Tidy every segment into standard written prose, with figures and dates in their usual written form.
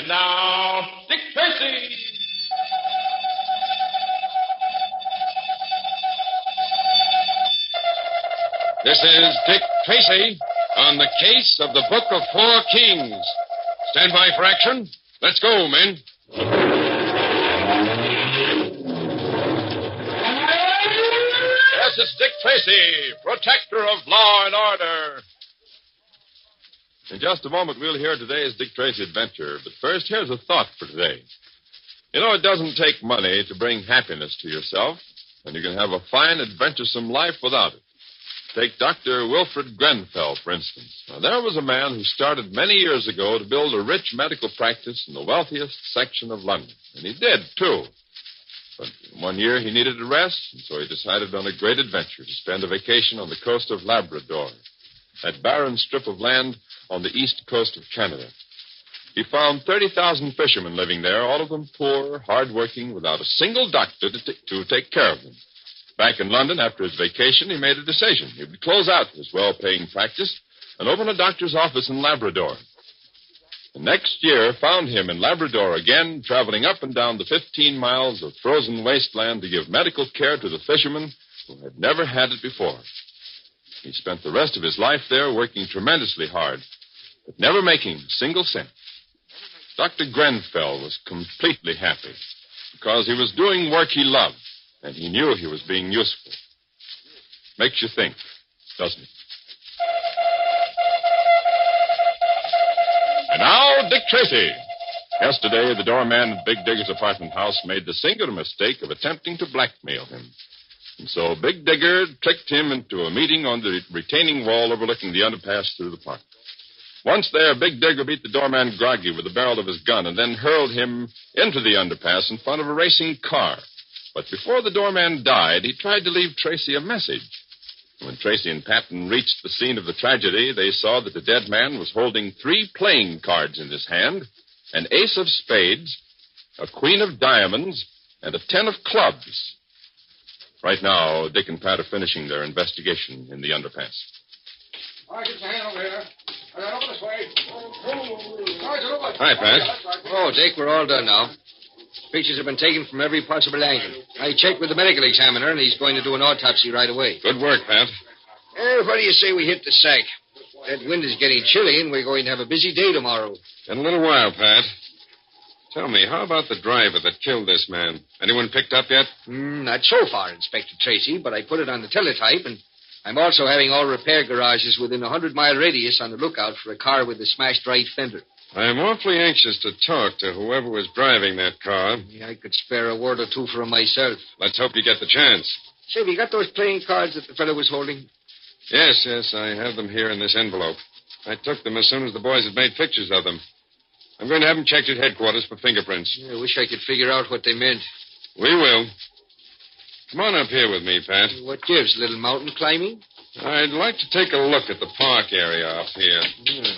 And now, Dick Tracy. This is Dick Tracy on the case of the Book of Four Kings. Stand by for action. Let's go, men. Yes, it's Dick Tracy, protector of law and order. In just a moment, we'll hear today's Dick Tracy adventure. But first, here's a thought for today. You know, it doesn't take money to bring happiness to yourself, and you can have a fine, adventuresome life without it. Take Dr. Wilfred Grenfell, for instance. Now, there was a man who started many years ago to build a rich medical practice in the wealthiest section of London. And he did, too. But one year he needed a rest, and so he decided on a great adventure to spend a vacation on the coast of Labrador, that barren strip of land on the east coast of Canada. He found 30,000 fishermen living there, all of them poor, hard-working, without a single doctor to take care of them. Back in London, after his vacation, he made a decision. He would close out his well-paying practice and open a doctor's office in Labrador. The next year found him in Labrador again, traveling up and down the 15 miles of frozen wasteland to give medical care to the fishermen who had never had it before. He spent the rest of his life there working tremendously hard, but never making a single cent. Dr. Grenfell was completely happy because he was doing work he loved, and he knew he was being useful. Makes you think, doesn't it? And now, Dick Tracy. Yesterday, the doorman at Big Digger's apartment house made the singular mistake of attempting to blackmail him. And so Big Digger tricked him into a meeting on the retaining wall overlooking the underpass through the park. Once there, Big Digger beat the doorman groggy with the barrel of his gun and then hurled him into the underpass in front of a racing car. But before the doorman died, he tried to leave Tracy a message. When Tracy and Patton reached the scene of the tragedy, they saw that the dead man was holding 3 playing cards in his hand, an ace of spades, a queen of diamonds, and a 10 of clubs. Right now, Dick and Pat are finishing their investigation in the underpass. All right, get your hand over here. Over this way. Hi, Pat. Oh, Dick, we're all done now. Pictures have been taken from every possible angle. I checked with the medical examiner, and he's going to do an autopsy right away. Good work, Pat. What do you say we hit the sack? That wind is getting chilly, and we're going to have a busy day tomorrow. In a little while, Pat. Tell me, how about the driver that killed this man? Anyone picked up yet? Not so far, Inspector Tracy, but I put it on the teletype, and I'm also having all repair garages within a 100-mile radius on the lookout for a car with a smashed right fender. I'm awfully anxious to talk to whoever was driving that car. Yeah, I could spare a word or two for him myself. Let's hope you get the chance. Say, have you got those playing cards that the fellow was holding? Yes, I have them here in this envelope. I took them as soon as the boys had made pictures of them. I'm going to have them checked at headquarters for fingerprints. Yeah, I wish I could figure out what they meant. We will. Come on up here with me, Pat. What gives? Little mountain climbing? I'd like to take a look at the park area up here. Yeah.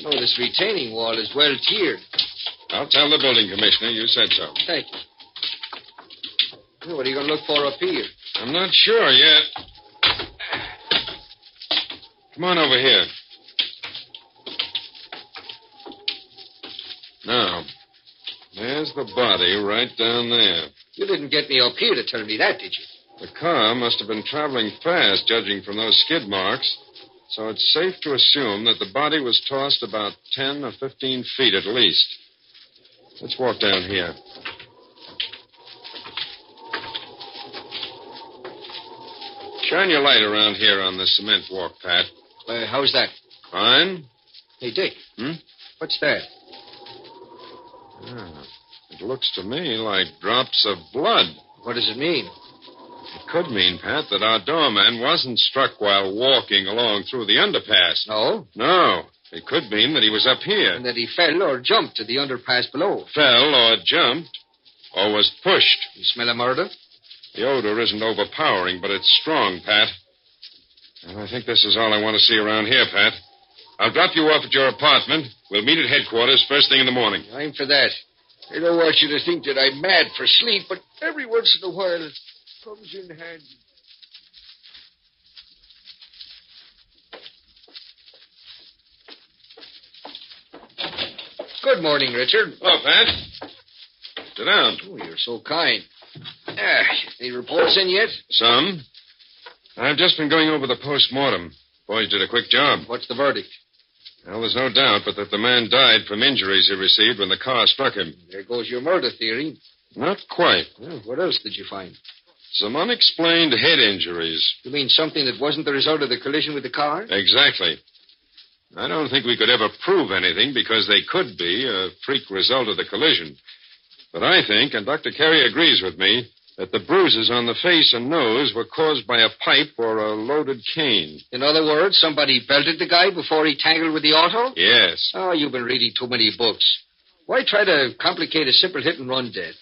Oh, this retaining wall is well tiered. I'll tell the building commissioner you said so. Thank you. What are you going to look for up here? I'm not sure yet. Come on over here. Now, there's the body right down there. You didn't get me up here to tell me that, did you? The car must have been traveling fast, judging from those skid marks. So it's safe to assume that the body was tossed about 10 or 15 feet at least. Let's walk down here. Shine your light around here on the cement walk, Pat. How's that? Fine. Hey, Dick. What's that? It looks to me like drops of blood. What does it mean? It could mean, Pat, that our doorman wasn't struck while walking along through the underpass. No? No. It could mean that he was up here. And that he fell or jumped to the underpass below. Fell or jumped or was pushed. You smell a murder? The odor isn't overpowering, but it's strong, Pat. And I think this is all I want to see around here, Pat. I'll drop you off at your apartment. We'll meet at headquarters first thing in the morning. I'm for that. I don't want you to think that I'm mad for sleep, but every once in a while it comes in handy. Good morning, Richard. Hello, Pat. Sit down. Oh, you're so kind. Any reports in yet? Some. I've just been going over the post-mortem. Boys did a quick job. What's the verdict? Well, there's no doubt but that the man died from injuries he received when the car struck him. There goes your murder theory. Not quite. Well, what else did you find? Some unexplained head injuries. You mean something that wasn't the result of the collision with the car? Exactly. I don't think we could ever prove anything because they could be a freak result of the collision. But I think, and Dr. Carey agrees with me, that the bruises on the face and nose were caused by a pipe or a loaded cane. In other words, somebody belted the guy before he tangled with the auto? Yes. Oh, you've been reading too many books. Why try to complicate a simple hit-and-run death?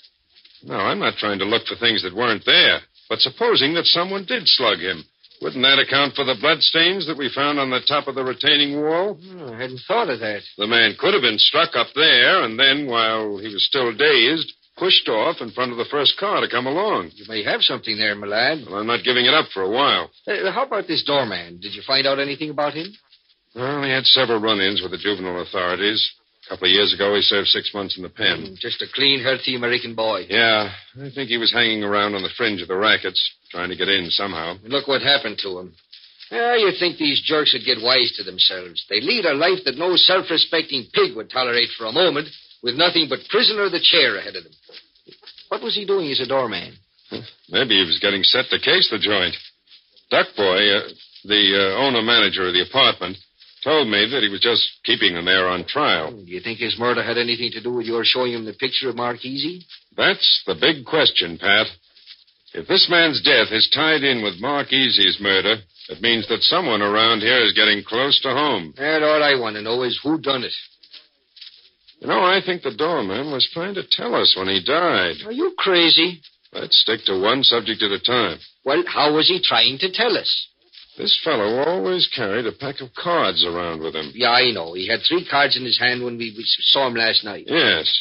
No, I'm not trying to look for things that weren't there. But supposing that someone did slug him, wouldn't that account for the bloodstains that we found on the top of the retaining wall? Oh, I hadn't thought of that. The man could have been struck up there and then, while he was still dazed, pushed off in front of the first car to come along. You may have something there, my lad. Well, I'm not giving it up for a while. How about this doorman? Did you find out anything about him? Well, he had several run-ins with the juvenile authorities. A couple of years ago, he served 6 months in the pen. Just a clean, healthy American boy. Yeah, I think he was hanging around on the fringe of the rackets, trying to get in somehow. And look what happened to him. You'd think these jerks would get wise to themselves. They lead a life that no self-respecting pig would tolerate for a moment, with nothing but prisoner of the chair ahead of them. What was he doing as a doorman? Maybe he was getting set to case the joint. Duckboy, the owner-manager of the apartment, told me that he was just keeping him there on trial. Do you think his murder had anything to do with your showing him the picture of Mark Easy? That's the big question, Pat. If this man's death is tied in with Mark Easy's murder, it means that someone around here is getting close to home. And all I want to know is who done it. You know, I think the doorman was trying to tell us when he died. Are you crazy? Let's stick to one subject at a time. Well, how was he trying to tell us? This fellow always carried a pack of cards around with him. Yeah, I know. He had 3 cards in his hand when we saw him last night. Yes.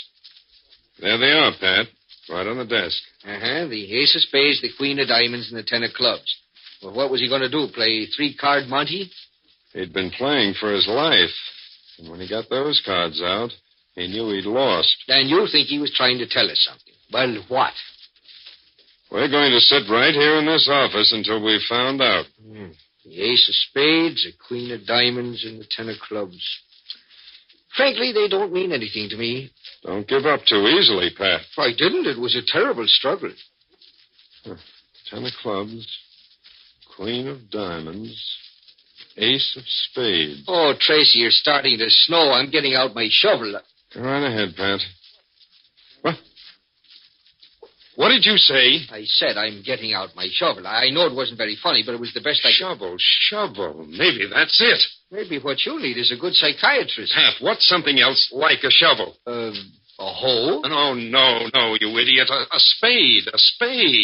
There they are, Pat. Right on the desk. The ace of spades, the queen of diamonds, and the 10 of clubs. Well, what was he going to do, play 3-card Monte? He'd been playing for his life. And when he got those cards out, he knew he'd lost. And you think he was trying to tell us something. Well, what? We're going to sit right here in this office until we've found out. The ace of spades, the queen of diamonds, and the 10 of clubs. Frankly, they don't mean anything to me. Don't give up too easily, Pat. I didn't. It was a terrible struggle. 10 of clubs, queen of diamonds, ace of spades. Oh, Tracy, you're starting to snow. I'm getting out my shovel. Go right ahead, Pat. What did you say? I said I'm getting out my shovel. I know it wasn't very funny, but it was the best I could. Shovel. Maybe that's it. Maybe what you need is a good psychiatrist. Pat, what's something else like a shovel? A hole? No, you idiot. A spade.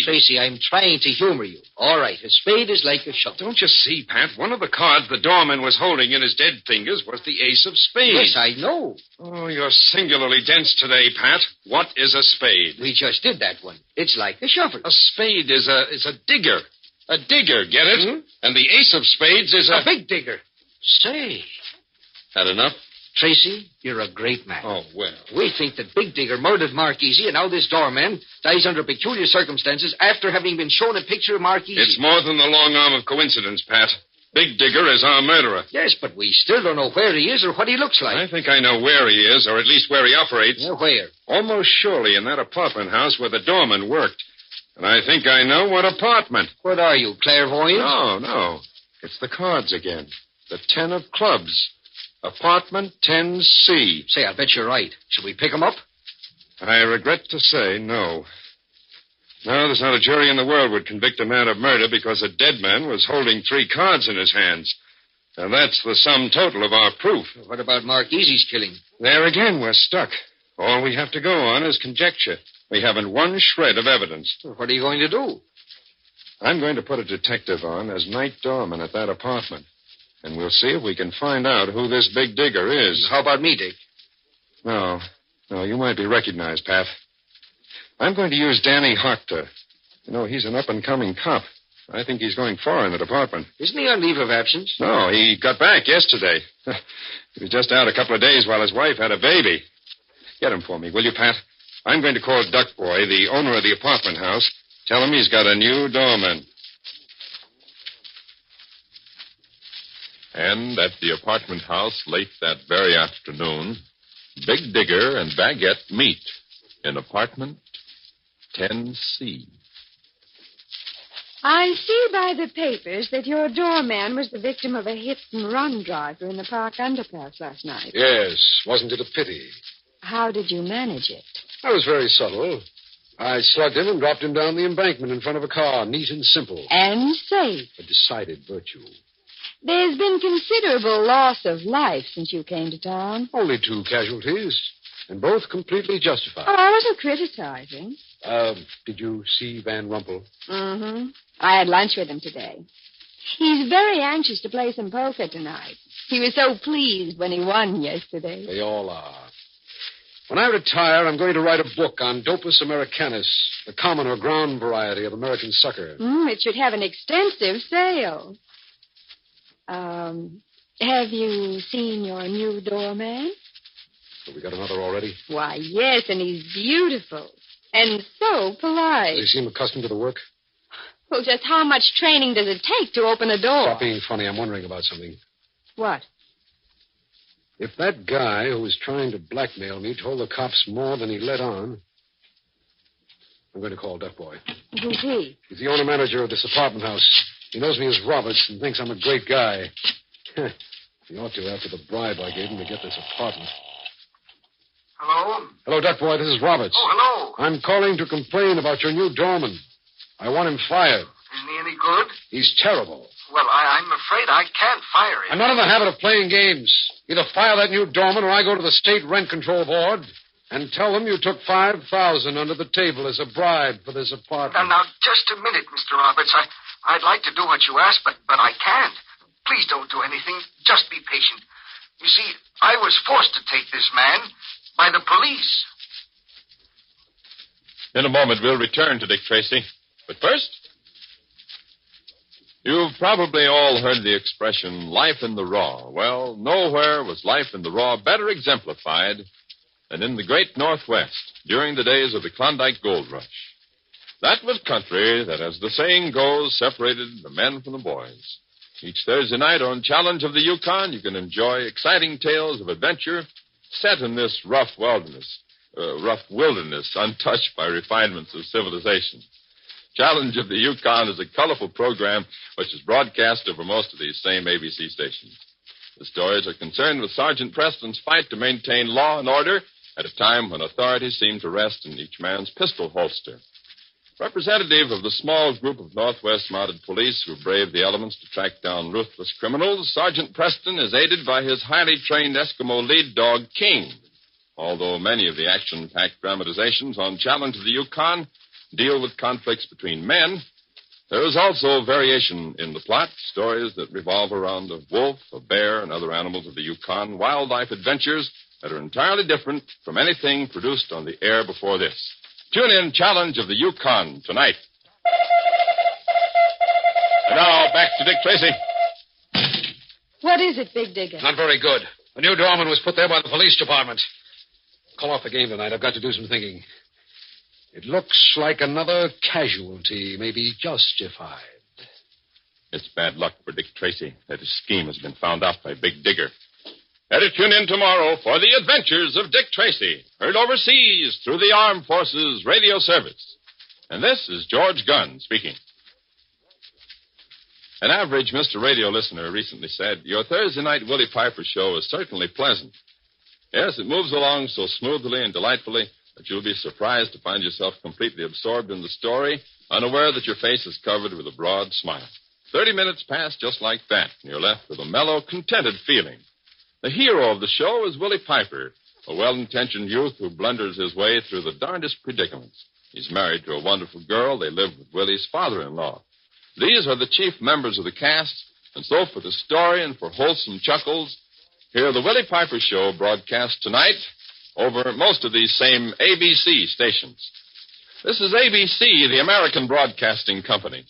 Tracy, I'm trying to humor you. All right, a spade is like a shovel. Don't you see, Pat? One of the cards the doorman was holding in his dead fingers was the ace of spades. Yes, I know. Oh, you're singularly dense today, Pat. What is a spade? We just did that one. It's like a shovel. A spade is a digger. A digger, get it? Hmm? And the ace of spades is a big digger. Say. Had enough? Tracy, you're a great man. Oh, well. We think that Big Digger murdered Mark Easy, and now this doorman dies under peculiar circumstances after having been shown a picture of Mark Easy. It's more than the long arm of coincidence, Pat. Big Digger is our murderer. Yes, but we still don't know where he is or what he looks like. I think I know where he is, or at least where he operates. Where? Almost surely in that apartment house where the doorman worked. And I think I know what apartment. What are you, clairvoyant? No. It's the cards again. The 10 of clubs. Apartment 10C. Say, I bet you're right. Should we pick him up? I regret to say no. No, there's not a jury in the world would convict a man of murder because a dead man was holding 3 cards in his hands. And that's the sum total of our proof. What about Mark Easy's killing? There again, we're stuck. All we have to go on is conjecture. We haven't one shred of evidence. What are you going to do? I'm going to put a detective on as night doorman at that apartment. And we'll see if we can find out who this Big Digger is. How about me, Dick? No, you might be recognized, Pat. I'm going to use Danny Hochter. You know, he's an up-and-coming cop. I think he's going far in the department. Isn't he on leave of absence? No, he got back yesterday. He was just out a couple of days while his wife had a baby. Get him for me, will you, Pat? I'm going to call Duck Boy, the owner of the apartment house. Tell him he's got a new doorman. And at the apartment house late that very afternoon, Big Digger and Baguette meet in apartment 10C. I see by the papers that your doorman was the victim of a hit-and-run driver in the park underpass last night. Yes, wasn't it a pity? How did you manage it? I was very subtle. I slugged him and dropped him down the embankment in front of a car, neat and simple. And safe. A decided virtue. There's been considerable loss of life since you came to town. Only 2 casualties, and both completely justified. Oh, I wasn't criticizing. Did you see Van Rumpel? Mm-hmm. I had lunch with him today. He's very anxious to play some poker tonight. He was so pleased when he won yesterday. They all are. When I retire, I'm going to write a book on Dopus americanus, the common or ground variety of American sucker. It should have an extensive sale. Have you seen your new doorman? Have we got another already? Why, yes, and he's beautiful. And so polite. Does he seem accustomed to the work? Well, just how much training does it take to open a door? Stop being funny. I'm wondering about something. What? If that guy who was trying to blackmail me told the cops more than he let on, I'm going to call Duck Boy. Who's he? He's the owner-manager of this apartment house. He knows me as Roberts and thinks I'm a great guy. He ought to after the bribe I gave him to get this apartment. Hello? Hello, Duck Boy. This is Roberts. Oh, hello. I'm calling to complain about your new doorman. I want him fired. Isn't he any good? He's terrible. Well, I'm afraid I can't fire him. I'm not in the habit of playing games. Either fire that new doorman or I go to the State Rent Control Board and tell them you took $5,000 under the table as a bribe for this apartment. Now, just a minute, Mr. Roberts. I'd like to do what you ask, but I can't. Please don't do anything. Just be patient. You see, I was forced to take this man by the police. In a moment, we'll return to Dick Tracy. But first, you've probably all heard the expression, life in the raw. Well, nowhere was life in the raw better exemplified than in the great Northwest during the days of the Klondike Gold Rush. That was country that, as the saying goes, separated the men from the boys. Each Thursday night on Challenge of the Yukon, you can enjoy exciting tales of adventure set in this rough wilderness, untouched by refinements of civilization. Challenge of the Yukon is a colorful program which is broadcast over most of these same ABC stations. The stories are concerned with Sergeant Preston's fight to maintain law and order at a time when authority seemed to rest in each man's pistol holster. Representative of the small group of Northwest Mounted Police who brave the elements to track down ruthless criminals, Sergeant Preston is aided by his highly trained Eskimo lead dog, King. Although many of the action-packed dramatizations on Challenge of the Yukon deal with conflicts between men, there is also variation in the plot, stories that revolve around a wolf, a bear, and other animals of the Yukon, wildlife adventures that are entirely different from anything produced on the air before this. Tune in Challenge of the Yukon tonight. And now, back to Dick Tracy. What is it, Big Digger? Not very good. The new doorman was put there by the police department. Call off the game tonight. I've got to do some thinking. It looks like another casualty may be justified. It's bad luck for Dick Tracy that his scheme has been found out by Big Digger. Better tune in tomorrow for the adventures of Dick Tracy, heard overseas through the Armed Forces Radio Service. And this is George Gunn speaking. An average Mr. Radio listener recently said, "Your Thursday night Willie Piper show is certainly pleasant." Yes, it moves along so smoothly and delightfully that you'll be surprised to find yourself completely absorbed in the story, unaware that your face is covered with a broad smile. 30 minutes pass just like that, and you're left with a mellow, contented feeling. The hero of the show is Willie Piper, a well-intentioned youth who blunders his way through the darndest predicaments. He's married to a wonderful girl. They live with Willie's father-in-law. These are the chief members of the cast, and so for the story and for wholesome chuckles, hear the Willie Piper Show broadcast tonight over most of these same ABC stations. This is ABC, the American Broadcasting Company.